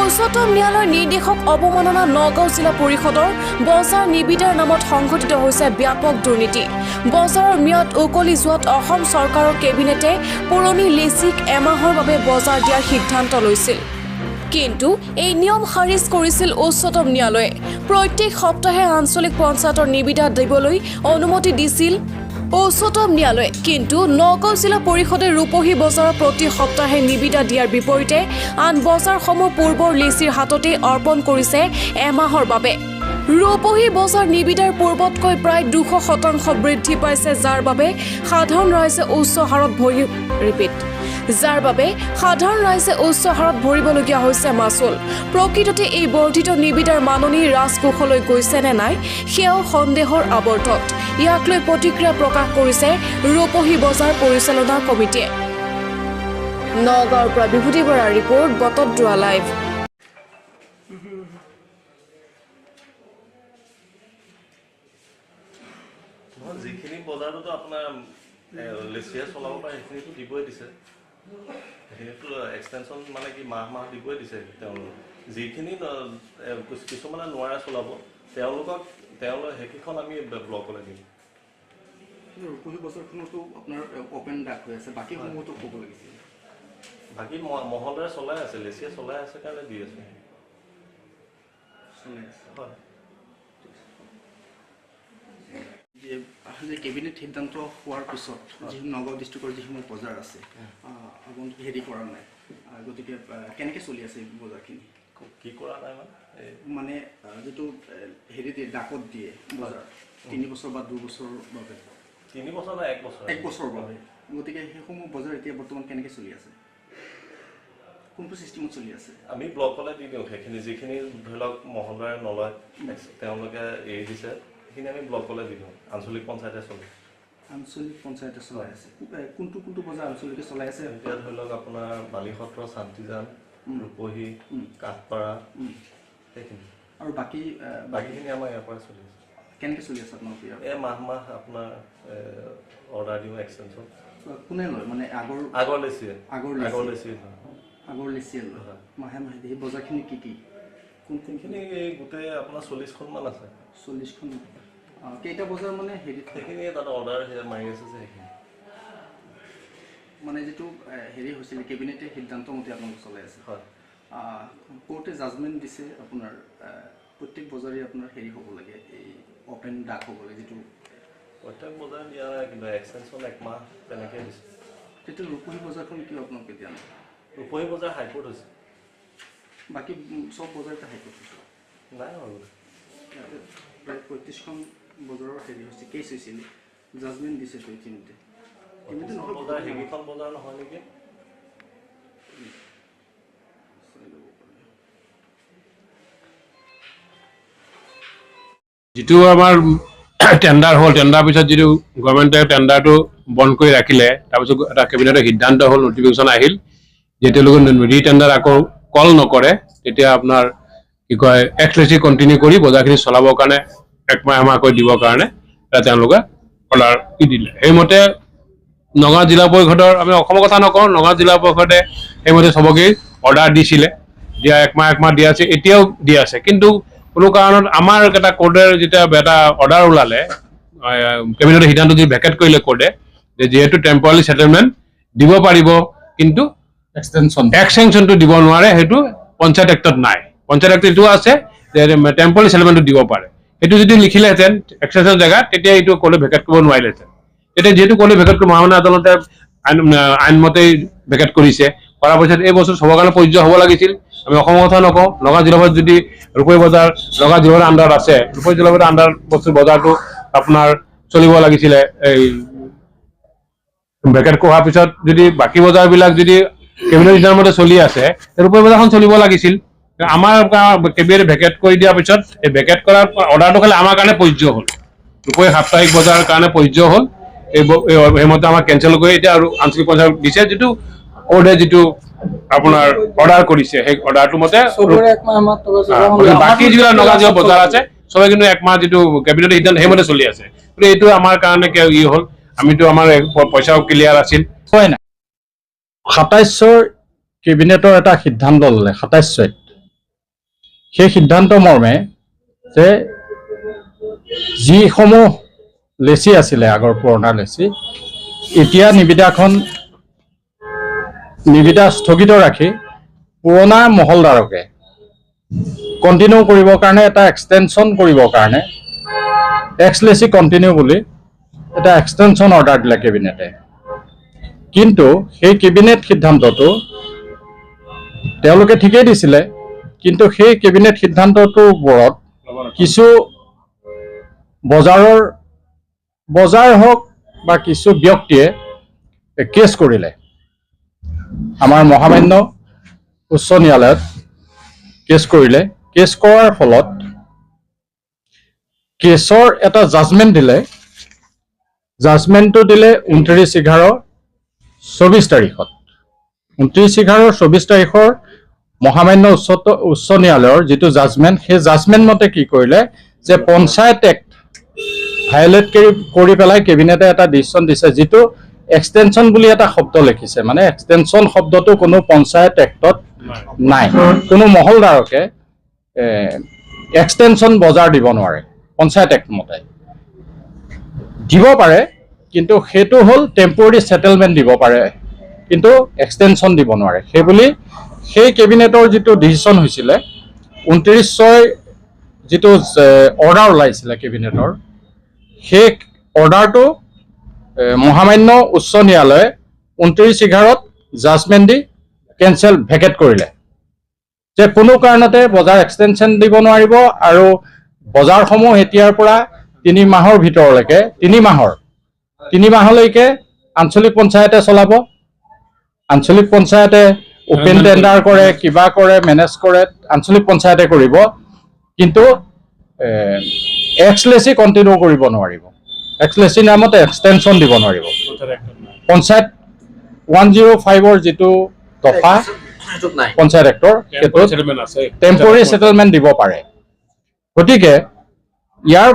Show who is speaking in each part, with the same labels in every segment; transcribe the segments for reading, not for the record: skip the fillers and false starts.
Speaker 1: উচ্চতম ন্যায়ালয়ৰ নিৰ্দেশক অৱমাননা নগাঁও জিলা পৰিষদৰ বজাৰ নিবিদাৰ নামত সংঘটিত হৈছে ব্যাপক দুৰ্নীতি। বজাৰৰ ম্যাদ উকলি যোৱাত অসম চৰকাৰৰ কেবিনেটে পুৰণি লিচিক এমাহৰ বাবে বজাৰ দিয়াৰ সিদ্ধান্ত লৈছিল। কিন্তু এই নিয়ম খাৰিজ কৰিছিল উচ্চতম ন্যায়ালয়ে। প্ৰত্যেক সপ্তাহে আঞ্চলিক পঞ্চায়তৰ নিবিদা দিবলৈ অনুমতি দিছিল উচ্চতম ন্যায়ালয়ে। কিন্তু নগাঁও জিলা পৰিষদে ৰূপহী বজাৰৰ প্ৰতি সপ্তাহে নিবিদা দিয়াৰ বিপৰীতে আন বজাৰসমূহ পূৰ্বৰ লিচিৰ হাততে অৰ্পণ কৰিছে এমাহৰ বাবে। ৰূপহী বজাৰ নিবিদাৰ পূৰ্বতকৈ প্ৰায় 200% বৃদ্ধি পাইছে, যাৰ বাবে সাধাৰণ ৰাইজে উচ্চ হাৰত ভৰিবলগীয়া হৈছে মাচুল। প্ৰকৃততে এই বৰ্ধিত নিবিদাৰ মাননি ৰাজকোষলৈ গৈছে নে নাই সেয়াও সন্দেহৰ আৱৰ্তত। ইয়াক লৈ প্ৰতিক্ৰিয়া প্ৰকাশ কৰিছে ৰূপহী বজাৰ পৰিচালনা কমিটিয়ে। নগাঁৱৰ পৰা বিভূতি বৰাৰ ৰিপৰ্ট, বটদ্ৰোৱা লাইভ।
Speaker 2: যিখিনি বজাৰতো আপোনাৰ লিচিয়ে চলাব পাৰে সেইখিনিতো দিবই দিছে। সেইখিনিতো এক্সটেনশ্যন মানে কি মাহ দিবই দিছে। তেওঁলোক যিখিনি কিছুমানে নোৱাৰে চলাব তেওঁলোকক সেইকেইখন আমি ব্লকলৈ দিম।
Speaker 3: ৰূপহী বজাৰখনতো আপোনাৰ অপেন ডাক হৈ আছে, বাকীসমূহতো ক'ব লাগিছিল।
Speaker 2: বাকী মহলদৰে চলাই আছে, লিচিয়ে চলাই আছে কাৰণে দি আছে। হয়,
Speaker 3: কেবিনেট সিদ্ধান্ত হোৱাৰ পিছত যিসমূহ নগাঁও ডিষ্ট্ৰিক্টৰ যিসমূহ বজাৰ আছে আগন্তুক হেৰি কৰা নাই, গতিকে কেনেকৈ চলি আছে এই বজাৰখিনি?
Speaker 2: কি কৰা নাই
Speaker 3: মানে যিটো হেৰি দিয়ে ডাকত দিয়ে বজাৰ 3 বছৰ বা 2 বছৰৰ বাবে,
Speaker 2: 3 বছৰ বা 1 বছৰ,
Speaker 3: 1 বছৰৰ বাবে, গতিকে সেইসমূহ বজাৰ এতিয়া বৰ্তমান কেনেকৈ চলি আছে, কোনটো চিষ্টেমত চলি আছে?
Speaker 2: আমি ব্লকলৈ দি দিওঁ সেইখিনি, যিখিনি ধৰি লওক মহলদৰে নলয় তেওঁলোকে এৰি দিছে সেইখিনি আমি ব্লকলৈ দি দিওঁ। আঞ্চলিক পঞ্চায়তে চলে।
Speaker 3: আঞ্চলিক পঞ্চায়তে চলাই আছে। কোনটো বজাৰ আঞ্চলিকে চলাই আছে?
Speaker 2: এতিয়া ধৰি লওক আপোনাৰ বালিসত্ৰ, শান্তিজান, ৰূপহী, কাঠপাৰা সেইখিনি, আৰু বাকীখিনি আমাৰ ইয়াৰ পৰা চলি আছে।
Speaker 3: কেনেকৈ চলি আছে আপোনালোকে?
Speaker 2: এই মাহ আপোনাৰ অৰ্ডাৰ দিওঁ এক্সটেনশ্যন।
Speaker 3: কোনে লয় মানে
Speaker 2: আগৰ লিচিয়ে
Speaker 3: লয় মাহে সেই বজাৰখিনি কি
Speaker 2: কোনখিনি? এই গোটেই আপোনাৰ 40খনমান আছে।
Speaker 3: 40খন কেইটা বজাৰ মানে হেৰি
Speaker 2: সেইখিনি তাত অৰ্ডাৰ মাৰি আছে যে সেইখিনি
Speaker 3: মানে যিটো হেৰি হৈছিল কেবিনেটে সিদ্ধান্ত মতে আপোনালোক চলাই আছে।
Speaker 2: হয়,
Speaker 3: কোৰ্টে জাজমেণ্ট দিছে আপোনাৰ প্ৰত্যেক বজাৰে আপোনাৰ হেৰি হ'ব লাগে, এই অপেন ডাক হ'ব লাগে, যিটো
Speaker 2: প্ৰত্যেক বজাৰ দিয়া নাই কিন্তু এক্সটেনশ্যন 1 মাহ তেনেকৈ দিছে।
Speaker 3: তেতিয়া ৰূপহী বজাৰখন কিয় আপোনালোকে দিয়া নাই?
Speaker 2: ৰূপহী বজাৰ হাইকোৰ্ট হৈছে,
Speaker 3: বাকী চব বজাৰতে হাইকোৰ্ট হৈছে
Speaker 2: নাই আৰু
Speaker 3: প্ৰায় 35খন বজাৰৰ হেৰি হৈছে, কেছ হৈছিল, জাজমেণ্ট দিছে তো ইতিমধ্যে।
Speaker 2: বজাৰ সেইকেইখন বজাৰ নহয় নেকি?
Speaker 4: যিটো আমাৰ টেণ্ডাৰ হ'ল, টেণ্ডাৰ পিছত যিটো গভৰ্ণমেণ্টে টেণ্ডাৰটো বন্ধ কৰি ৰাখিলে, তাৰপিছত এটা কেবিনেটৰ সিদ্ধান্ত হ'ল, নটিফিকেশ্যন আহিল যে তেওঁলোকে ৰিটেণ্ডাৰ আকৌ কল নকৰে, তেতিয়া আপোনাৰ কি কয় এক্সলেচি কণ্টিনিউ কৰি বজাৰখিনি চলাবৰ কাৰণে 1 মাহকৈ দিবৰ কাৰণে তেওঁলোকে অৰ্ডাৰ দি দিলে। সেইমতে নগাঁও জিলা পৰিষদৰ, আমি অসমৰ কথা নকওঁ, নগাঁও জিলা পৰিষদে সেইমতে চবকে অৰ্ডাৰ দিছিলে, দিয়া 1 মাহ দিয়া আছে, এতিয়াও দিয়া আছে। কিন্তু কোনো কাৰণত আমাৰ এটা কোৰ্টৰ যেতিয়া এটা অৰ্ডাৰ ওলালে, কেবিনেটৰ সিদ্ধান্ত যদি ভেকেট কৰিলে কোৰ্টে, যে যিহেতু টেম্পৰাৰী ছেটেলমেণ্ট দিব পাৰিব কিন্তু এক্সটেনশ্যনটো দিব নোৱাৰে, সেইটো পঞ্চায়ত এক্টত নাই। পঞ্চায়ত এক্টত এইটো আছে যে টেম্পৰাৰী ছেটেলমেণ্টটো দিব পাৰে। সেইটো যদি লিখিলেহেঁতেন এক্সটেনশ্যন জেগাত, তেতিয়া এইটো কোৰ্টে ভেকেট কৰিব নোৱাৰিলেহেঁতেন। এতিয়া যিহেতু কোৰ্টে ভেকেট কৰি মহামান্য আদালতে আইনমতেই ভেকেট কৰিছে, কৰাৰ পিছত এই বস্তু চবৰ কাৰণে প্ৰযোজ্য হ'ব লাগিছিল। আমি অসমৰ কথা নকওঁ, নগাঁও জিলাত যদি ৰূপহী বজাৰ নগাঁও জিলাৰ আণ্ডাৰত আছে, ৰূপহী জিলাৰ আণ্ডাৰ বজাৰটো আপোনাৰ চলিব লাগিছিলে। এই ভেকেট কৰাৰ পিছত যদি বাকী বজাৰবিলাক যদি কেবিনেট সিদ্ধান্তৰ মতে চলি আছে, ৰূপহী বজাৰখন চলিব লাগিছিল। আমাৰ কেবিনেটে ভেকেট কৰি দিয়াৰ পিছত এই ভেকেট কৰাৰ অৰ্ডাৰটো খালি আমাৰ কাৰণে প্ৰযোজ্য হ'ল, ৰূপহী সাপ্তাহিক বজাৰৰ কাৰণে প্ৰযোজ্য হ'ল। সেইমতে আমাক কেঞ্চেল কৰি এতিয়া আৰু আঞ্চলিক পঞ্চায়ত দিছে, যিটো কোৰ্টে যিটো আপোনাৰ অৰ্ডাৰ কৰিছে সেই অৰ্ডাৰটো মতে বাকী যিবিলাক নগাঁও জিলাৰ বজাৰ আছে চবে কিন্তু 1 মাহ যিটো কেবিনেটৰ সিদ্ধান্ত সেইমতে চলি আছে। গতিকে এইটো আমাৰ কাৰণে হ'ল, আমিতো আমাৰ পইচাও ক্লিয়াৰ আছিল।
Speaker 5: হয় না 27ৰ কেবিনেটৰ এটা সিদ্ধান্ত ল'লে 27 সেই সিদ্ধান্ত মৰ্মে যে যিসমূহ লেচি আছিলে আগৰ পুৰণা লেচি এতিয়া নিবিদা স্থগিত ৰাখি পুৰণা মহলদাৰকে কণ্টিনিউ কৰিবৰ কাৰণে এটা এক্সটেনশ্যন কৰিবৰ কাৰণে এক্স লেচি কণ্টিনিউ বুলি এটা এক্সটেনশ্যন অৰ্ডাৰ দিলে কেবিনেটে। কিন্তু সেই কেবিনেট সিদ্ধান্তটো তেওঁলোকে ঠিকেই দিছিলে, কিন্তু সেই কেবিনেট সিদ্ধান্তটোৰ ওপৰত কিছু বজাৰ হওক বা কিছু ব্যক্তিয়ে কেছ কৰিলে। আমাৰ মহামান্য উচ্চ ন্যায়ালয়ত কেছ কৰিলে। কেছ কৰাৰ ফলত কেছৰ এটা জাজমেণ্ট দিলে। জাজমেণ্টটো দিলে 29/11/24 তাৰিখত। 29/11/24 তাৰিখৰ মহামান্য উচ্চ ন্যায়ালয়ৰ যিটো জাজমেণ্ট, সেই জাজমেণ্ট মতে কি কৰিলে যে পঞ্চায়ত এক্ট ভায়োলেট কৰি পেলাই কেবিনেটে এটা ডিচিশ্যন দিছে, যিটো এক্সটেনশ্যন বুলি এটা শব্দ লিখিছে। মানে এক্সটেনশ্যন শব্দটো কোনো পঞ্চায়ত এক্টত নাই। কোনো মহলদাৰকে এক্সটেনশ্যন বজাৰ দিব নোৱাৰে পঞ্চায়ত এক্ট মতে। দিব পাৰে, কিন্তু সেইটো হ'ল টেম্পৰৰী ছেটেলমেণ্ট দিব পাৰে, কিন্তু এক্সটেনশ্যন দিব নোৱাৰে। সেইবুলি সেই কেবিনেটৰ যিটো ডিচিশ্যন হৈছিলে 29/6 যিটো অৰ্ডাৰ ওলাইছিলে কেবিনেটৰ, সেই অৰ্ডাৰটো মহামান্য উচ্চ ন্যায়ালয়ে 29/11 জাজমেণ্ট দি ভেকেট কৰিলে যে কোনো কাৰণতে বজাৰ এক্সটেনশ্যন দিব নোৱাৰিব আৰু বজাৰসমূহ এতিয়াৰ পৰা 3 মাহৰ ভিতৰলৈকে 3 মাহলৈকে আঞ্চলিক পঞ্চায়তে চলাব। আঞ্চলিক পঞ্চায়তে ওপেন টেণ্ডাৰ কৰে, কিবা কৰে, মেনেজ কৰে, আঞ্চলিক পঞ্চায়তে কৰিব, কিন্তু এক্স লেচি কণ্টিনিউ কৰিব নোৱাৰিব। এক্স লেচি নামতে এক্সটেনশ্যন দিব নোৱাৰিব। পঞ্চায়ত 105ৰ যিটো দফা পঞ্চায়ত এক্টৰ, সেইটোত টেম্পৰৰী ছেটেলমেণ্ট দিব পাৰে। গতিকে ইয়াৰ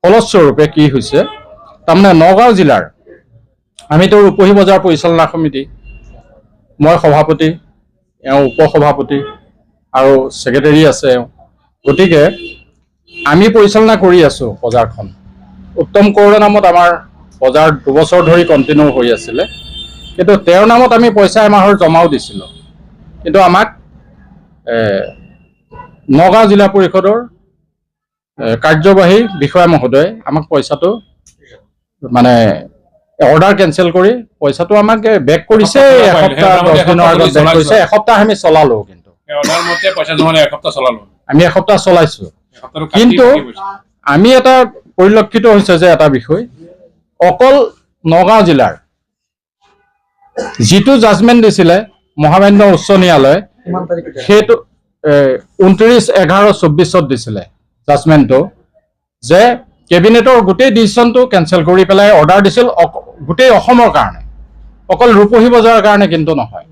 Speaker 5: ফলস্বৰূপে কি হৈছে, তাৰমানে নগাঁও জিলাৰ আমিতো ৰূপহী বজাৰ পৰিচালনা সমিতি, মই সভাপতি, এওঁ উপসভাপতি আৰু ছেক্ৰেটাৰী আছে এওঁ। গতিকে আমি পৰিচালনা কৰি আছোঁ বজাৰখন। উত্তম কৌৰৰ নামত আমাৰ বজাৰ 2 বছৰ ধৰি কণ্টিনিউ হৈ আছিলে, কিন্তু তেওঁৰ নামত আমি পইচা এমাহৰ জমাও দিছিলোঁ, কিন্তু আমাক নগাঁও জিলা পৰিষদৰ কাৰ্যবাহী বিষয়া মহোদয়ে আমাক পইচাটো মানে অৰ্ডাৰ কেঞ্চেল কৰি পইচাটো আমাক বেক কৰিছে। এসপ্তাহ 10 দিনৰ আগত বেক কৰিছে। এসপ্তাহ আমি চলালো, কিন্তু আমি এসপ্তাহ চলাইছো। কিন্তু আমি এটা পৰিলক্ষিত হৈছে যে এটা বিষয়, অকল নগাঁও জিলাৰ যিটো জাজমেণ্ট দিছিলে মহামান্য উচ্চ ন্যায়ালয়ে, সেইটো 29/11/24 দিছিলে জাজমেণ্টটো, যে কেবিনেটৰ গোটেই ডিচিশ্যনটো কেঞ্চেল কৰি পেলাই অৰ্ডাৰ দিছিল গোটেই অসমৰ কাৰণে, অকল ৰূপহী বজাৰৰ কাৰণে কিন্তু নহয়।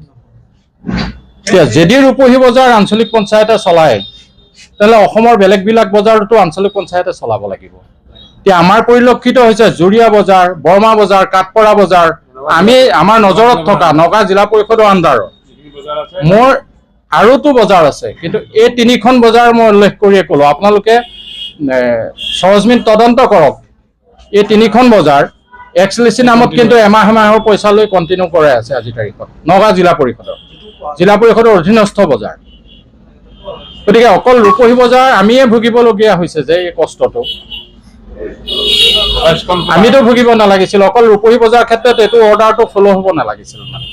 Speaker 5: যদি ৰূপহী বজাৰ আঞ্চলিক পঞ্চায়তে চলায়, তেতিয়াহ'লে অসমৰ বেলেগবিলাক বজাৰতো আঞ্চলিক পঞ্চায়তে চলাব লাগিব। এতিয়া আমাৰ পৰিলক্ষিত হৈছে জুৰিয়া বজাৰ, বৰমা বজাৰ, কাঠপৰা বজাৰ, আমাৰ নজৰত থকা নগাঁও জিলা পৰিষদৰ আণ্ডাৰত মোৰ আৰুতো বজাৰ আছে, কিন্তু এই 3খন বজাৰ মই উল্লেখ কৰিয়ে ক'লো। আপোনালোকে সৰজমিন তদন্ত কৰক। এই 3খন বজাৰ এক্স লেচি নামত কিন্তু এমাহৰ পইচা লৈ কণ্টিনিউ কৰাই আছে আজিৰ তাৰিখত নগাঁও জিলা পৰিষদৰ অধীনস্থ বজাৰ। গতিকে অকল ৰূপহী বজাৰ আমিয়ে ভুগিবলগীয়া হৈছে যে এই কষ্টটো। আমিতো ভুগিব নালাগিছিল। অকল ৰূপহী বজাৰ ক্ষেত্ৰত এইটো অৰ্ডাৰটো ফ'ল' হ'ব নালাগিছিল। মানে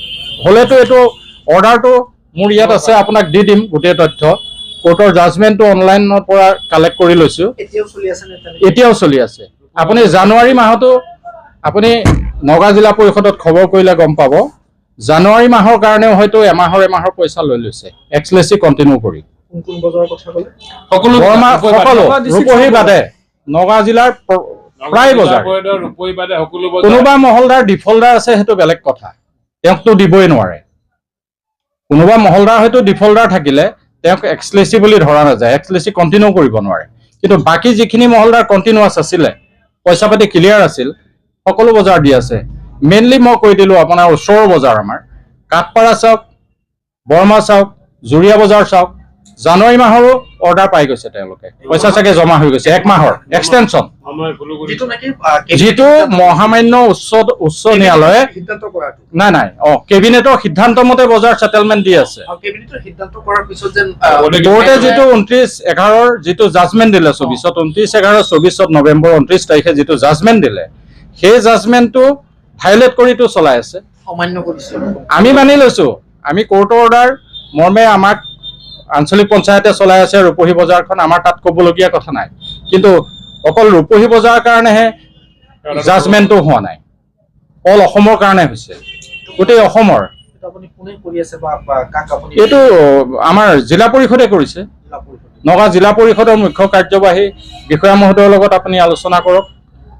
Speaker 5: হ'লেতো এইটো অৰ্ডাৰটো মোৰ ইয়াত আছে, আপোনাক দি দিম গোটেই তথ্য। কোৰ্টৰ জাজমেণ্টটো অনলাইনৰ পৰা কালেক্ট কৰি লৈছোঁ, এতিয়াও চলি আছে। আপুনি জানুৱাৰী মাহতো আপুনি নগাঁও জিলা পৰিষদত খবৰ কৰিলে গম পাব, জানুৱাৰী মাহৰ কাৰণেও হয়তো এমাহৰ পইচা লৈ লৈছে এক্স লেচি কণ্টিনিউ কৰি। সকলো ৰূপহী বাদে নগাঁও জিলাৰ প্ৰায় বজাৰ। কোনোবা মহলদাৰ ডিফল্টাৰ আছে, সেইটো বেলেগ কথা, তেওঁকতো দিবই নোৱাৰে। কোনোবা মহলদাৰ হয়তো ডিফল্টাৰ থাকিলে তেওঁক এক্স লেচি বুলি ধৰা নাযায়, এক্স লেচি কণ্টিনিউ কৰিব নোৱাৰে। কিন্তু বাকী যিখিনি মহলদাৰ কণ্টিনিউৱাছ আছিলে, পইচা পাতি ক্লিয়াৰ আছিল, সকলো বজাৰ দি আছে। মেইনলি মই কৈ দিলোঁ আপোনাৰ ওচৰৰ বজাৰ, আমাৰ কাঠপাৰা চাওক, বৰমা চাওক, জুৰিয়া বজাৰ চাওক, জানুৱাৰী মাহৰো অৰ্ডাৰ পাই গৈছে তেওঁলোকে পইচা চাগে জমা হৈ গৈছে 1 মাহৰ এক্সটেনশ্যন
Speaker 3: যিটো নেকি
Speaker 5: যিটো মহামান্য উচ্চ ন্যায়ালয়ে
Speaker 3: সিদ্ধান্ত কৰাটো
Speaker 5: নাই কেবিনেটৰ সিদ্ধান্ত মতে বজাৰ সেটেলমেন্ট দি আছে
Speaker 3: কেবিনেটৰ সিদ্ধান্ত কৰাৰ পিছত যেন
Speaker 5: কোৰ্টে যিটো 29/11 যিটো জাজমেন্ট দিলে 24 29/11 নৱেম্বৰ 29 তাৰিখে যিটো জাজমেন্ট দিলে সেই জাজমেন্টটো ভায়োলেট কৰিটো চলাই আছে
Speaker 3: অমান্য কৰিছে
Speaker 5: আমি মানি লৈছো আমি কোৰ্টৰ অৰ্ডাৰ মৰ্মে আমাক আঞ্চলিক পঞ্চায়তে চলাই আছে ৰূপহী বজাৰখন আমাৰ তাত ক'বলগীয়া কথা নাই কিন্তু অকল ৰূপহী বজাৰৰ কাৰণেহে জাজমেন্টটো হোৱা নাই অল অসমৰ কাৰণে হৈছে গোটেই অসমৰ
Speaker 3: আপুনি কোনে কৰি আছে বা কাক আপুনি
Speaker 5: এইটো আমাৰ জিলা পৰিষদে কৰিছে নগাঁও জিলা পৰিষদৰ মুখ্য কাৰ্যবাহী বিষয়া মহোদয়ৰ লগত আপুনি আলোচনা কৰক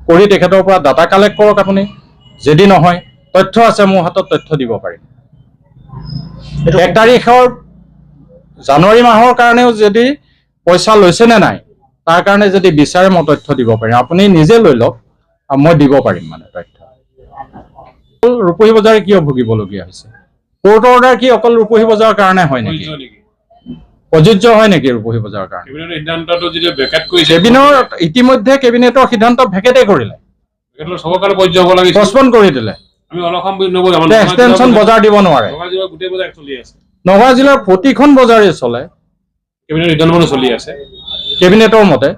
Speaker 5: কৰি তেখেতৰ পৰা ডাটা কালেক্ট কৰক আপুনি যদি নহয় তথ্য আছে মোৰ হাতত তথ্য দিব পাৰিম 1 তাৰিখৰ জানুৱাৰী মাহৰ কাৰণেও যদি পইচা লৈছে নে নাই তাৰ কাৰণে যদি বিচাৰে মই তথ্য দিব পাৰিম আপুনি নিজে লৈ লওক মই দিব পাৰিম মানে তথ্য ৰূপহী বজাৰে কিয় ভুগিবলগীয়া হৈছে কোৰ্টৰ অৰ্ডাৰ কি অকল ৰূপহী বজাৰৰ কাৰণে হয় নেকি প্ৰযোজ্য হয় নেকি ৰূপহী বজাৰৰ কাৰণে
Speaker 4: সিদ্ধান্তটো যদি ভেকেট কৰিছে
Speaker 5: ইতিমধ্যে কেবিনেটৰ সিদ্ধান্ত ভেকেটে কৰিলে
Speaker 4: চবকালে পৰ্য হ'ব লাগে
Speaker 5: পষ্টপন কৰি দিলে
Speaker 4: আমি অলখন নগৈ
Speaker 5: এক্সটেনশ্যন বজাৰ দিব নোৱাৰে
Speaker 4: গোটেই বজাৰ চলি আছে
Speaker 5: নগাঁও জিলাৰ প্ৰতিখন বজাৰে চলে
Speaker 4: কেবিনেট সিদ্ধান্ত চলি আছে
Speaker 5: কেবিনেটৰ মতে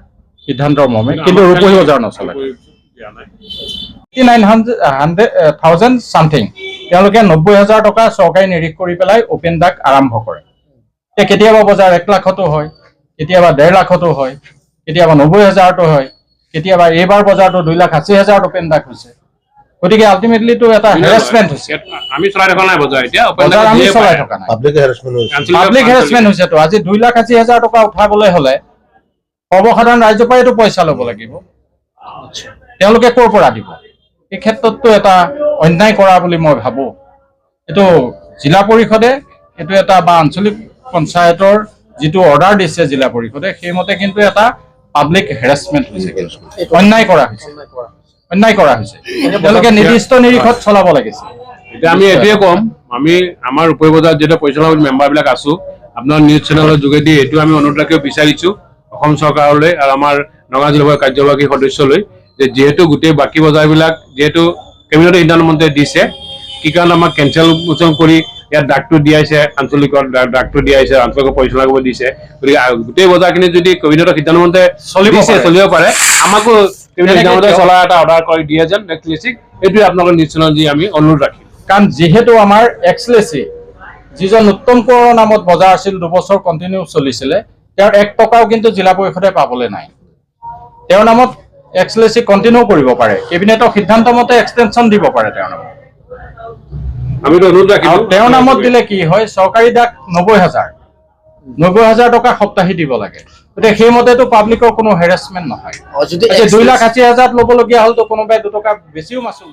Speaker 5: সিদ্ধান্তৰ মৰ্মে কিন্তু ৰূপহী বজাৰ নচলে 89,000 সামথিং তেওঁলোকে 90,000 টকা চৰকাৰী নিৰীখ কৰি পেলাই অপেন ডাক আৰম্ভ কৰে কেতিয়াবা বজাৰ 1 লাখতো হয় কেতিয়াবা 1.5 লাখতো হয় কেতিয়াবা 90,000তো হয় কেতিয়াবা এইবাৰ বজাৰটো 2,80,000 অপেন ডাক হৈছে গতিকে আলটিমেটলি তো এটা হেৰাসমেন্ট হৈছে
Speaker 4: আমি চলাই থকা নাই বজাৰ এতিয়া
Speaker 5: বজাৰ আমি চলাই থকা নাই পাব্লিক হেৰাসমেন্ট হৈছে তো আজি 2,80,000 টকা উঠাবলৈ হলে সৰ্বসাধাৰণ ৰাজ্যৰ পৰা এইটো পইচা ল'ব লাগিব তেওঁলোকে ক'ৰ পৰা দিব এই ক্ষেত্ৰতটো এটা অন্যায় কৰা বুলি মই ভাবো এইটো জিলা পৰিষদে এইটো এটা বা আঞ্চলিক পঞ্চায়তৰ যিটো অৰ্ডাৰ দিছে জিলা পৰিষদে সেইমতে কিন্তু এটা পাব্লিক হেৰাসমেন্ট হৈছে অন্যায় কৰা হৈছে তেওঁলোকে নিৰ্দিষ্ট নিৰীক্ষত চলাব লাগিছে
Speaker 4: এতিয়া আমি এইটোৱে ক'ম আমি আমাৰ ৰূপহী বজাৰত যেটা পৰিচালক মেম্বাৰবিলাক আছো আপোনাৰ নিউজ চেনেলৰ যোগেদি এইটো আমি অনুৰোধ ৰাখিব বিচাৰিছো অসম চৰকাৰলৈ আৰু আমাৰ নগাঁও জিলা কাৰ্যবাহী সদস্যলৈ যে যেহেতু গোটেই বাকী বজাৰবিলাক যেহেতু কেবিনেটৰ সিদ্ধান্ত মতে দিছে কি কাৰণে আমাক কেঞ্চেল কৰি ইয়াত ডাকটো দিয়াইছে আঞ্চলিকৰ ডাকটো দিয়াইছে আঞ্চলিক পৰিচালনা কৰিব দিছে গতিকে গোটেই বজাৰখিনি যদি কেবিনেটৰ সিদ্ধান্ত মতে চলিব পাৰে আমাকো কেবিনেটৰ চলা এটা অৰ্ডাৰ কৰি দিয়ে যেন নেক্সট এইটোৱে আপোনালোকৰ নিউজ চেনেল যি আমি অনুৰোধ ৰাখিম
Speaker 5: কাৰণ যিহেতু আমাৰ এক্সলেচি যিজন উত্তম কোঁৱৰৰ নামত বজাৰ আছিল 2 বছৰ কণ্টিনিউ চলিছিলে তেওঁৰ 1 টকাও কিন্তু জিলা পৰিষদে পাবলৈ নাই তেওঁৰ নামত এক্সলেচি কণ্টিনিউ কৰিব পাৰে কেবিনেটৰ সিদ্ধান্ত মতে এক্সটেনশ্যন দিব পাৰে তেওঁৰ নামত
Speaker 4: আমি অনুৰোধ ৰাখিম
Speaker 5: তেওঁৰ নামত দিলে কি হয় চৰকাৰী ডাক 90,000 টকা সপ্তাহি দিব লাগে গতিকে সেইমতেতো পাব্লিকৰ কোনো হেৰাসমেন্ট নহয় যদি 2,80,000 ল'বলগীয়া হ'লতো কোনোবাই 2 টকা বেছিও মাচুল